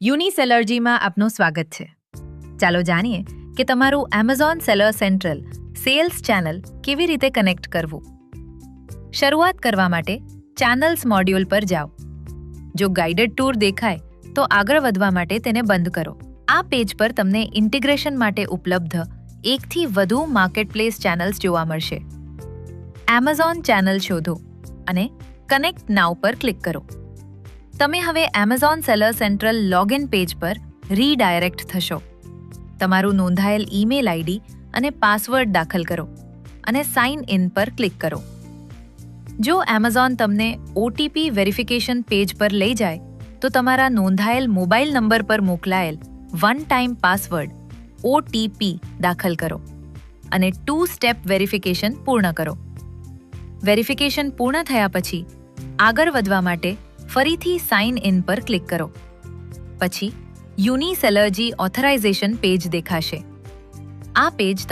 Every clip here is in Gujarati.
યુનિસેલર્જીમાં આપનું સ્વાગત છે. ચાલો જાણીએ કે તમારું Amazon seller central sales channel કેવી રીતે કનેક્ટ કરવું. શરૂઆત કરવા માટે ચેનલ્સ મોડ્યુલ પર જાઓ. જો ગાઇડેડ ટૂર દેખાય તો આગળ વધવા માટે તેને બંધ કરો. આ પેજ પર તમને ઇન્ટિગ્રેશન માટે ઉપલબ્ધ એકથી વધુ માર્કેટપ્લેસ ચેનલ્સ જોવા મળશે. એમેઝોન ચેનલ શોધો અને કનેક્ટ નાઉ પર ક્લિક કરો. તમે હવે Amazon seller central login page પર રીડાયરેક્ટ થશો. તમારું નોંધાયેલ ઈમેલ આઈડી અને પાસવર્ડ દાખલ કરો અને સાઇન ઇન પર ક્લિક કરો. જો એમેઝોન તમને ઓટીપી વેરિફિકેશન પેજ પર લઈ જાય તો તમારા નોંધાયેલ મોબાઈલ નંબર પર મોકલાયેલ વન ટાઈમ પાસવર્ડ ઓટીપી દાખલ કરો અને 2 સ્ટેપ વેરિફિકેશન પૂર્ણ કરો. વેરિફિકેશન પૂર્ણ થયા પછી આગળ વધવા માટે ફરીથી સાઇન ઇન પર ક્લિક કરો. પછી યુનિસેલર્જી ઓથરાઇઝેશન પેજ દેખાશે. આ પેજ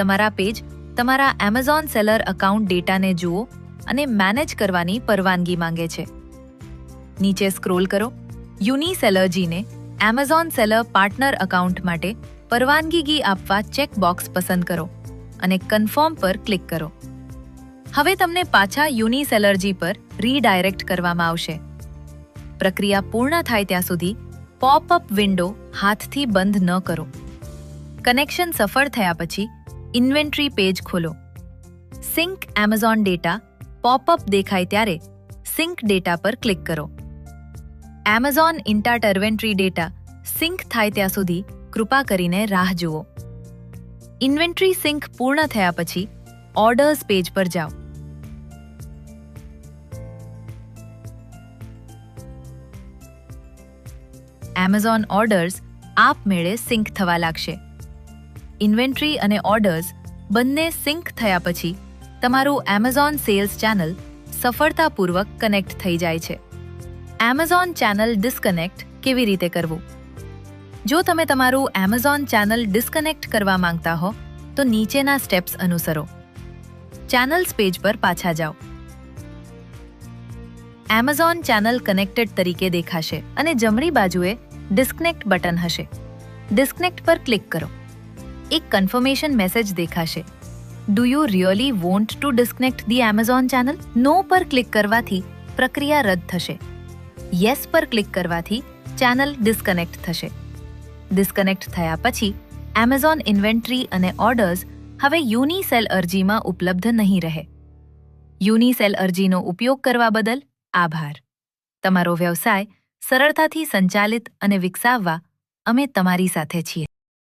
તમારા એમેઝોન સેલર અકાઉન્ટ ડેટાને જુઓ અને મેનેજ કરવાની પરવાનગી માંગે છે. નીચે સ્ક્રોલ કરો. યુનિસેલર્જીને એમેઝોન સેલર પાર્ટનર અકાઉન્ટ માટે પરવાનગી આપવા ચેકબોક્સ પસંદ કરો અને કન્ફર્મ પર ક્લિક કરો. હવે તમને પાછા યુનિસેલર્જી પર રીડાયરેક્ટ કરવામાં આવશે. પ્રક્રિયા પૂર્ણ થાય ત્યાં સુધી પોપઅપ વિન્ડો હાથથી બંધ ન કરો. કનેક્શન સફળ થયા પછી ઇન્વેન્ટરી પેજ ખોલો. સિંક એમેઝોન ડેટા પોપઅપ દેખાય ત્યારે સિંક ડેટા પર ક્લિક કરો. એમેઝોન ઇન્ટાટર્વેન્ટરી ડેટા સિંક થાય ત્યાં સુધી કૃપા કરીને રાહ જુઓ. ઇન્વેન્ટરી સિંક પૂર્ણ થયા પછી ઓર્ડર્સ પેજ પર જાઓ. એમેઝોન ઓર્ડર્સ આપમેળે સિંક થવા લાગશે. ઇન્વેન્ટરી અને ઓર્ડર્સ બંને સિંક થયા પછી તમારું એમેઝોન સેલ્સ ચેનલ સફળતાપૂર્વક કનેક્ટ થઈ જાય છે. એમેઝોન ચેનલ ડિસ્કનેક્ટ કેવી રીતે કરવું? જો તમે તમારું એમેઝોન ચેનલ ડિસ્કનેક્ટ કરવા માંગતા હો તો નીચેના સ્ટેપ્સ અનુસરો. ચેનલ્સ પેજ પર પાછા જાઓ. એમેઝોન ચેનલ કનેક્ટેડ તરીકે દેખાશે અને જમણી બાજુએ ડિસ્કનેક્ટ બટન હશે. ડિસ્કનેક્ટ પર ક્લિક કરો. એક કન્ફર્મેશન મેસેજ દેખાશે. Do you really want to disconnect the Amazon channel? No પર ક્લિક કરવાથી પ્રક્રિયા રદ થશે. યસ પર ક્લિક કરવાથી ચેનલ ડિસ્કનેક્ટ થશે. ડિસ્કનેક્ટ થયા પછી એમેઝોન ઇન્વેન્ટરી અને ઓર્ડર્સ હવે યુનિસેલર્જીમાં ઉપલબ્ધ નહીં રહે. યુનિસેલર્જીનો ઉપયોગ કરવા બદલ આભાર. તમારો વ્યવસાય સરળતાથી સંચાલિત અને વિકસાવવા અમે તમારી સાથે છીએ.